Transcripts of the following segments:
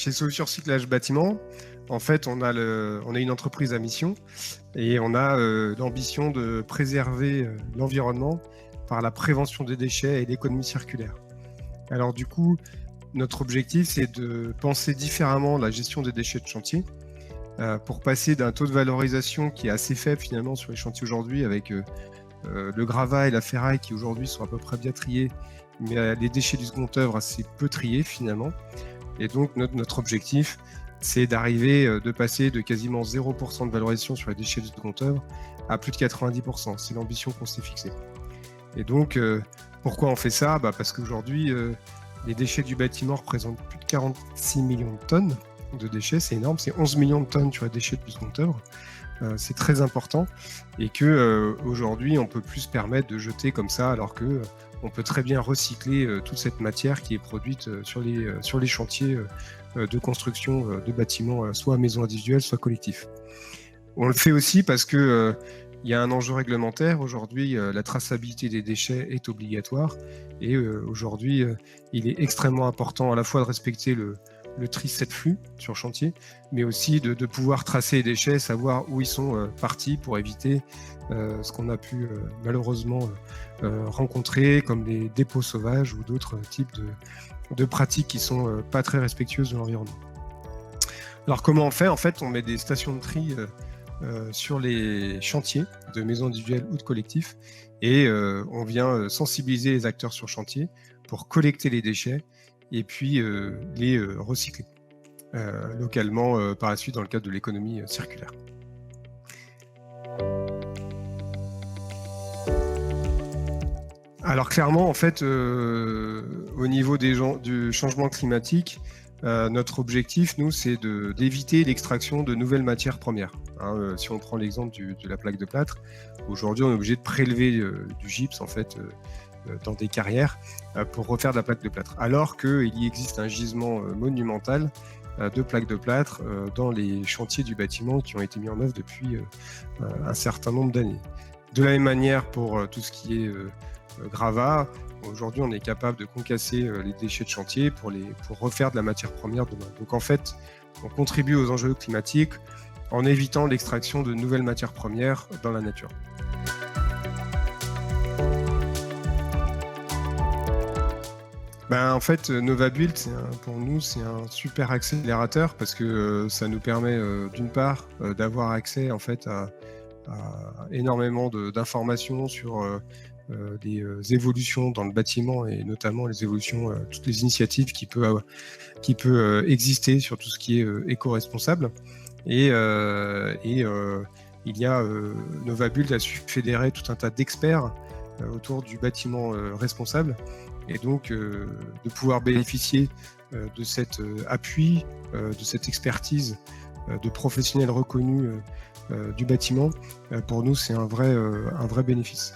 chez Solutions Recyclage Bâtiment, en fait, on a une entreprise à mission et on a l'ambition de préserver l'environnement par la prévention des déchets et l'économie circulaire. Alors du coup, notre objectif, c'est de penser différemment la gestion des déchets de chantier pour passer d'un taux de valorisation qui est assez faible finalement sur les chantiers aujourd'hui avec le gravat et la ferraille qui aujourd'hui sont à peu près bien triés, mais les déchets du second œuvre assez peu triés finalement. Et donc notre objectif, c'est d'arriver, de passer de quasiment 0% de valorisation sur les déchets du second œuvre à plus de 90%. C'est l'ambition qu'on s'est fixée. Et donc, pourquoi on fait ça ? Parce qu'aujourd'hui, les déchets du bâtiment représentent plus de 46 millions de tonnes de déchets. C'est énorme, c'est 11 millions de tonnes sur les déchets du second œuvre. C'est très important et qu'aujourd'hui, on peut plus se permettre de jeter comme ça alors que on peut très bien recycler toute cette matière qui est produite sur les chantiers de construction de bâtiments, soit maisons individuelles, soit collectifs. On le fait aussi parce que il y a un enjeu réglementaire. Aujourd'hui, la traçabilité des déchets est obligatoire et aujourd'hui, il est extrêmement important à la fois de respecter le tri 7 flux sur chantier, mais aussi de pouvoir tracer les déchets, savoir où ils sont partis pour éviter ce qu'on a pu malheureusement rencontrer, comme les dépôts sauvages ou d'autres types de pratiques qui sont pas très respectueuses de l'environnement. Alors comment on fait ? En fait, on met des stations de tri sur les chantiers de maisons individuelles ou de collectifs et on vient sensibiliser les acteurs sur chantier pour collecter les déchets et puis les recycler localement par la suite dans le cadre de l'économie circulaire. Alors clairement, en fait, au niveau du changement climatique, notre objectif, nous, c'est d'éviter l'extraction de nouvelles matières premières. Si on prend l'exemple de la plaque de plâtre, aujourd'hui, on est obligé de prélever du gypse, en fait, dans des carrières pour refaire de la plaque de plâtre. Alors qu'il y existe un gisement monumental de plaques de plâtre dans les chantiers du bâtiment qui ont été mis en œuvre depuis un certain nombre d'années. De la même manière pour tout ce qui est gravat, aujourd'hui on est capable de concasser les déchets de chantier pour refaire de la matière première demain. Donc en fait, on contribue aux enjeux climatiques en évitant l'extraction de nouvelles matières premières dans la nature. En fait, NovaBuild, pour nous, c'est un super accélérateur parce que ça nous permet d'une part d'avoir accès en fait à énormément d'informations sur les évolutions dans le bâtiment et notamment les évolutions, toutes les initiatives qui peut exister sur tout ce qui est éco-responsable. Et il y a NovaBuild a su fédérer tout un tas d'experts autour du bâtiment responsable. Et donc, de pouvoir bénéficier de cet appui, de cette expertise de professionnels reconnus du bâtiment, pour nous, c'est un vrai bénéfice.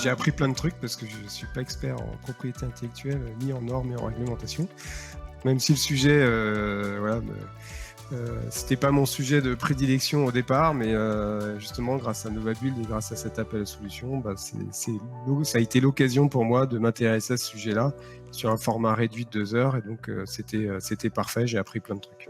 J'ai appris plein de trucs parce que je ne suis pas expert en propriété intellectuelle, ni en normes, ni en réglementation. Même si le sujet, c'était pas mon sujet de prédilection au départ, mais justement grâce à NovaBuild et grâce à cet appel à solutions, ça a été l'occasion pour moi de m'intéresser à ce sujet-là sur un format réduit de 2 heures et donc c'était parfait, j'ai appris plein de trucs.